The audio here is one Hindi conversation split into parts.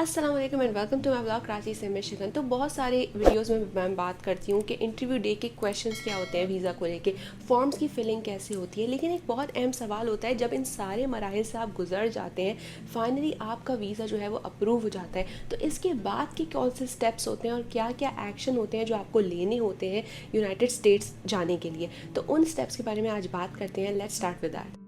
अस्सलाम वालेकुम and welcome to my blog Karachi से मैं शिकन। तो बहुत सारे वीडियोस में मैं बात करती हूँ कि इंटरव्यू डे के क्वेश्चंस क्या होते हैं, वीज़ा को लेके फॉर्म्स की फिलिंग कैसे होती है। लेकिन एक बहुत अहम सवाल होता है, जब इन सारे मराहिल से आप गुजर जाते हैं, फाइनली आपका वीज़ा जो है वो अप्रूव हो जाता है, तो इसके बाद के कौन से स्टेप्स होते हैं और क्या क्या एक्शन होते हैं जो आपको लेने होते हैं यूनाइटेड स्टेट्स जाने के लिए। तो उन स्टेप्स के बारे में आज बात करते हैं। Let's start with that.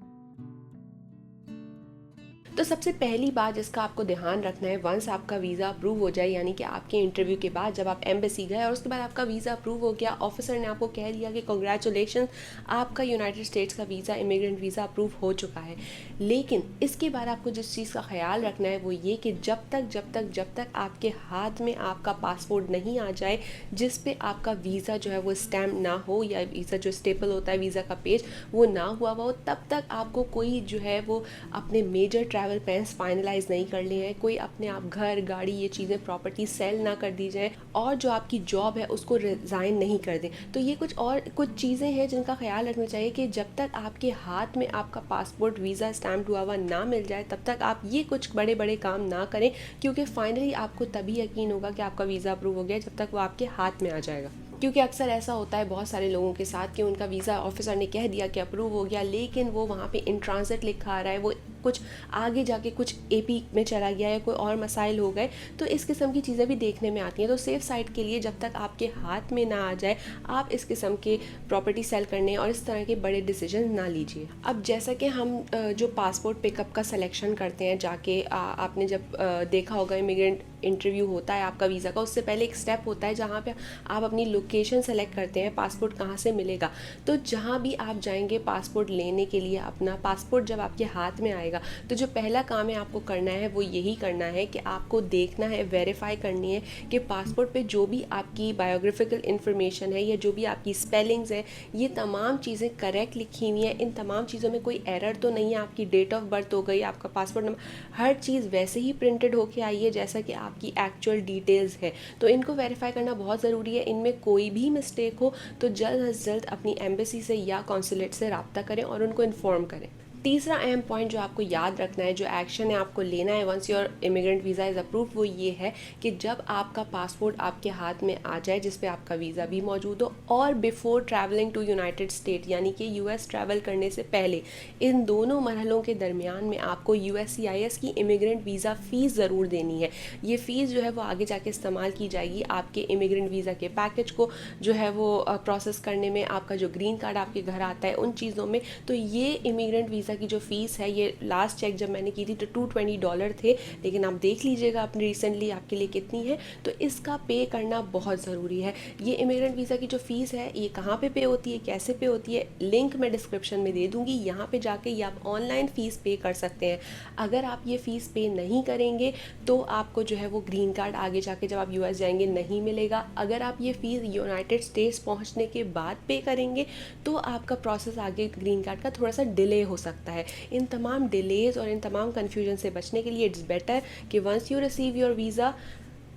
तो सबसे पहली बात जिसका आपको ध्यान रखना है, वंस आपका वीज़ा अप्रूव हो जाए, यानी कि आपके इंटरव्यू के बाद जब आप एम्बेसी गए और उसके बाद आपका वीज़ा अप्रूव हो गया, ऑफिसर ने आपको कह दिया कि कॉन्ग्रेचुलेशन, आपका यूनाइटेड स्टेट्स का वीज़ा, इमिग्रेंट वीज़ा अप्रूव हो चुका है। लेकिन इसके बाद आपको जिस चीज़ का ख्याल रखना है वो ये कि जब तक आपके हाथ में आपका पासपोर्ट नहीं आ जाए जिस पे आपका वीज़ा जो है वो स्टैम्प ना हो, या वीज़ा जो स्टेपल होता है वीज़ा का पेज वो ना हुआ हो, तब तक आपको कोई जो है वो अपने मेजर ट्रैवल प्लान्स फाइनलाइज नहीं कर लिए हैं। कोई अपने आप घर, गाड़ी, ये चीज़ें, प्रॉपर्टी सेल ना कर दी जाए, और जो आपकी जॉब है उसको रिज़ाइन नहीं कर दें। तो ये कुछ चीज़ें हैं जिनका ख्याल रखना चाहिए कि जब तक आपके हाथ में आपका पासपोर्ट, वीज़ा स्टैम्प हुआ हुआ ना मिल जाए, तब तक आप ये कुछ बड़े बड़े काम ना करें, क्योंकि फाइनली आपको तभी यकीन होगा कि आपका वीज़ा अप्रूव हो गया जब तक वो आपके हाथ में आ जाएगा। क्योंकि अक्सर ऐसा होता है बहुत सारे लोगों के साथ कि उनका वीज़ा ऑफिसर ने कह दिया कि अप्रूव हो गया, लेकिन वो वहाँ पे इन ट्रांजिट लिखा आ रहा है, वो कुछ आगे जाके कुछ एपी में चला गया है, कोई और मसाइल हो गए। तो इस किस्म की चीज़ें भी देखने में आती हैं। तो सेफ साइड के लिए जब तक आपके हाथ में ना आ जाए, आप इस किस्म के प्रॉपर्टी सेल करने और इस तरह के बड़े डिसीजन ना लीजिए। अब जैसा कि हम जो पासपोर्ट पिकअप का सिलेक्शन करते हैं, जाके आपने जब देखा होगा इमिग्रेंट इंटरव्यू होता है आपका वीज़ा का, उससे पहले एक स्टेप होता है जहाँ पे आप अपनी लोकेशन सेलेक्ट करते हैं, पासपोर्ट कहाँ से मिलेगा। तो जहाँ भी आप जाएंगे पासपोर्ट लेने के लिए, अपना पासपोर्ट जब आपके हाथ में आएगा, तो जो पहला काम है आपको करना है वो यही करना है कि आपको देखना है, वेरीफाई करनी है कि पासपोर्ट पे जो भी आपकी बायोग्राफिकल इन्फॉर्मेशन है या जो भी आपकी स्पेलिंग्स है, ये तमाम चीज़ें करेक्ट लिखी हुई हैं। इन तमाम चीज़ों में कोई एरर तो नहीं है। आपकी डेट ऑफ बर्थ हो गई, आपका पासपोर्ट नंबर, हर चीज़ वैसे ही प्रिंटेड होके आई है जैसा कि आपकी एक्चुअल डिटेल्स है। तो इनको वेरीफाई करना बहुत ज़रूरी है। इनमें कोई भी मिस्टेक हो तो जल्द से जल्द अपनी एम्बेसी से या कॉन्सुलेट से रब्ता करें और उनको इन्फॉर्म करें। तीसरा अहम पॉइंट जो आपको याद रखना है, जो एक्शन है आपको लेना है once your immigrant visa is approve, वो ये है कि जब आपका पासपोर्ट आपके हाथ में आ जाए जिस पे आपका वीज़ा भी मौजूद हो, और before travelling to United State, यानी कि यूएस ट्रैवल करने से पहले, इन दोनों मरहलों के दरमियान में आपको यूएससीआईएस की इमिग्रेंट वीज़ा फ़ीस ज़रूर देनी है। ये फ़ीस जो है वो आगे जाके इस्तेमाल की जाएगी आपके इमिग्रेंट वीज़ा के पैकेज को जो है वो प्रोसेस करने में, आपका जो ग्रीन कार्ड आपके घर आता है, उन चीज़ों में। तो ये इमिग्रेंट वीज़ा की जो फ़ीस है, ये लास्ट चेक जब मैंने की थी तो $220 थे, लेकिन आप देख लीजिएगा अपने रिसेंटली आपके लिए कितनी है। तो इसका पे करना बहुत ज़रूरी है। ये इमिग्रेंट वीज़ा की जो फ़ीस है ये कहाँ पे होती है, कैसे पे होती है, लिंक मैं डिस्क्रिप्शन में दे दूँगी। यहाँ पे जाके ये आप ऑनलाइन फ़ीस पे कर सकते हैं। अगर आप ये फ़ीस पे नहीं करेंगे तो आपको जो है वो ग्रीन कार्ड आगे जाके जब आप यूएस जाएंगे नहीं मिलेगा। अगर आप ये फ़ीस यूनाइटेड स्टेट्स पहुँचने के बाद पे करेंगे तो आपका प्रोसेस आगे ग्रीन कार्ड का थोड़ा सा डिले हो सकता है। इन तमाम डिलेज और इन तमाम कन्फ्यूजन से बचने के लिए इट्स बेटर कि once you receive your visa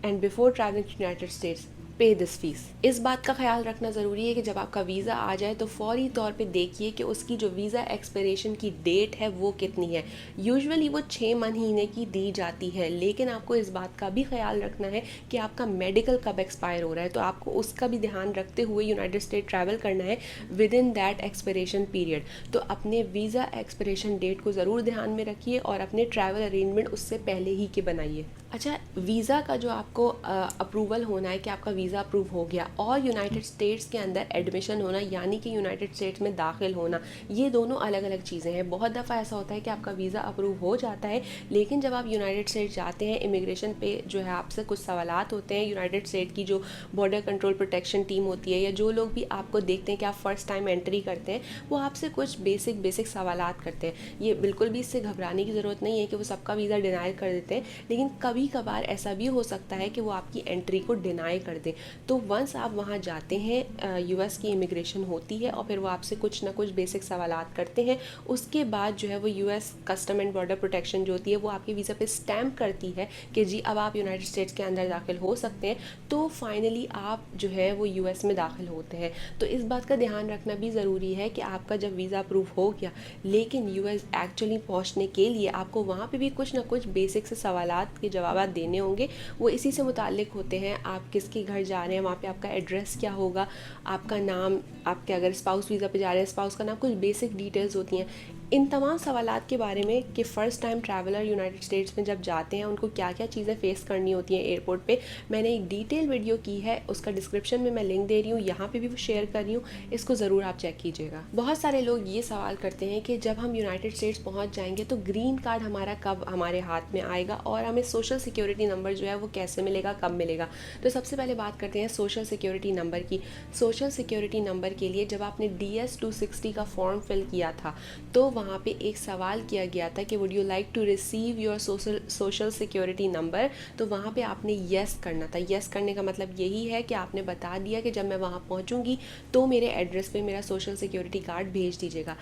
and before travelling to United States pay this fees. इस बात का ख्याल रखना ज़रूरी है कि जब आपका वीज़ा आ जाए तो फौरी तौर पे देखिए कि उसकी जो वीज़ा एक्सपायरेशन की डेट है वो कितनी है। यूजुअली वो 6 महीने की दी जाती है, लेकिन आपको इस बात का भी ख्याल रखना है कि आपका मेडिकल कब एक्सपायर हो रहा है, तो आपको उसका भी ध्यान रखते हुए यूनाइटेड स्टेट ट्रैवल करना है with in that expiration period. तो अपने वीज़ा एक्सपायरेशन डेट को ज़रूर ध्यान में रखिए और अपने ट्रैवल अरेंजमेंट उससे पहले ही के बनाइए। अच्छा, वीज़ा का जो आपको अप्रूवल होना है कि आपका वीज़ा अप्रूव हो गया, और यूनाइटेड स्टेट्स के अंदर एडमिशन होना, यानी कि यूनाइटेड स्टेट्स में दाखिल होना, ये दोनों अलग अलग चीज़ें हैं। बहुत दफ़ा ऐसा होता है कि आपका वीज़ा अप्रूव हो जाता है, लेकिन जब आप यूनाइटेड स्टेट्स जाते हैं, इमिग्रेशन पे जो है आपसे कुछ सवालात होते हैं। यूनाइटेड स्टेट की जो बॉर्डर कंट्रोल प्रोटेक्शन टीम होती है, या जो लोग भी आपको देखते हैं कि आप फ़र्स्ट टाइम एंट्री करते हैं, वो आपसे कुछ बेसिक सवालात करते हैं। ये बिल्कुल भी इससे घबराने की ज़रूरत नहीं है कि वो सबका वीज़ा डिनाई कर देते हैं, लेकिन कभी कभार ऐसा भी हो सकता है कि वो आपकी एंट्री को डिनाई कर दें। तो वंस आप वहाँ जाते हैं, यूएस की इमिग्रेशन होती है और फिर वो आपसे कुछ ना कुछ बेसिक सवालात करते हैं। उसके बाद जो है वो US custom and border protection जो होती है वो आपके वीज़ा पे स्टैम्प करती है कि जी अब आप यूनाइटेड स्टेट्स के अंदर दाखिल हो सकते हैं। तो फाइनली आप जो है वो यूएस में दाखिल होते हैं। तो इस बात का ध्यान रखना भी ज़रूरी है कि आपका जब वीज़ा अप्रूव हो गया, लेकिन यूएस एक्चुअली पहुँचने के लिए आपको वहाँ पर भी कुछ ना कुछ बेसिक से सवालात के जवाब जवाब देने होंगे वो इसी से मुताल्लिक होते हैं। आप किसके घर जा रहे हैं, वहाँ पे आपका एड्रेस क्या होगा, आपका नाम, आपके अगर स्पाउस वीज़ा पे जा रहे हैं स्पाउस का नाम, कुछ बेसिक डिटेल्स होती हैं। इन तमाम सवालात के बारे में कि first time traveller United states में जब जाते हैं उनको क्या क्या चीज़ें फ़ेस करनी होती हैं एयरपोर्ट पे, मैंने एक डिटेल वीडियो की है, उसका डिस्क्रिप्शन में मैं लिंक दे रही हूँ, यहाँ पे भी वो शेयर कर रही हूँ, इसको ज़रूर आप चेक कीजिएगा। बहुत सारे लोग ये सवाल करते हैं कि जब हम यूनाइटेड स्टेट्स पहुँच जाएंगे तो ग्रीन कार्ड हमारा कब हमारे हाथ में आएगा और हमें सोशल सिक्योरिटी नंबर जो है वो कैसे मिलेगा, कब मिलेगा। तो सबसे पहले बात करते हैं सोशल सिक्योरिटी नंबर की। सोशल सिक्योरिटी नंबर के लिए जब आपने DS 260 का फॉर्म फिल किया था तो वहाँ पे एक सवाल किया गया था कि would you like to receive your social security number, तो वहाँ पे आपने येस करना था। येस करने का मतलब यही है कि आपने बता दिया कि जब मैं वहाँ पहुँचूँगी तो मेरे एड्रेस पे मेरा सोशल सिक्योरिटी कार्ड भेज दीजिएगा।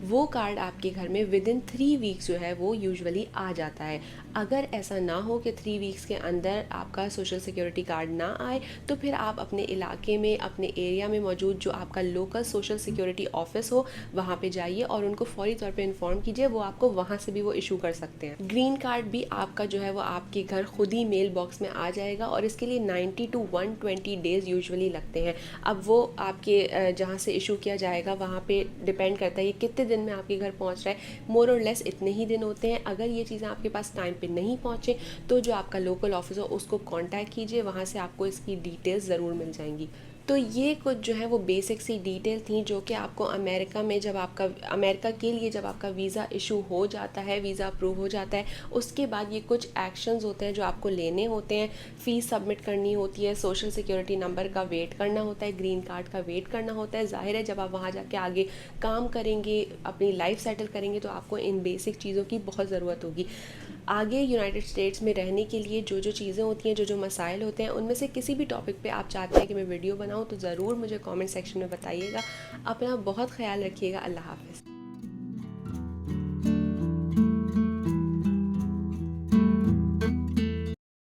वो कार्ड आपके घर में विदिन 3 वीक्स जो है वो यूजुअली आ जाता है। अगर ऐसा ना हो कि 3 वीक्स के अंदर आपका सोशल सिक्योरिटी कार्ड ना आए तो फिर आप अपने इलाके में, अपने एरिया में मौजूद जो आपका लोकल सोशल सिक्योरिटी ऑफिस हो वहाँ पे जाइए और उनको फौरी तौर पे इन्फॉर्म कीजिए, वो आपको वहाँ से भी वो इशू कर सकते हैं। ग्रीन कार्ड भी आपका जो है वो आपके घर खुद ही मेल बॉक्स में आ जाएगा और इसके लिए 90 to 120 डेज़ यूजुअली लगते हैं। अब वो आपके जहाँ से इशू किया जाएगा वहाँ पे डिपेंड करता है ये कितने दिन में आपके घर पहुँच रहा है। मोर और लेस इतने ही दिन होते हैं। अगर ये चीज़ें आपके पास टाइम पे नहीं पहुँचे तो जो आपका लोकल ऑफिस हो उसको कांटेक्ट कीजिए, वहाँ से आपको इसकी डिटेल्स ज़रूर मिल जाएंगी। तो ये कुछ जो है वो बेसिक सी डिटेल थी जो कि आपको अमेरिका में जब आपका अमेरिका के लिए जब आपका वीज़ा इशू हो जाता है, वीज़ा अप्रूव हो जाता है, उसके बाद ये कुछ एक्शंस होते हैं जो आपको लेने होते हैं। फ़ीस सबमिट करनी होती है, सोशल सिक्योरिटी नंबर का वेट करना होता है, ग्रीन कार्ड का वेट करना होता है। ज़ाहिर है जब आप वहाँ जाके आगे काम करेंगे, अपनी लाइफ सेटल करेंगे तो आपको इन बेसिक चीज़ों की बहुत ज़रूरत होगी। आगे यूनाइटेड स्टेट्स में रहने के लिए जो जो चीज़ें होती हैं, जो जो मसाइल होते हैं, उनमें से किसी भी टॉपिक पे आप चाहते हैं कि मैं वीडियो बनाऊं तो ज़रूर मुझे कमेंट सेक्शन में बताइएगा। अपना बहुत ख्याल रखिएगा। अल्लाह हाफ़िज़।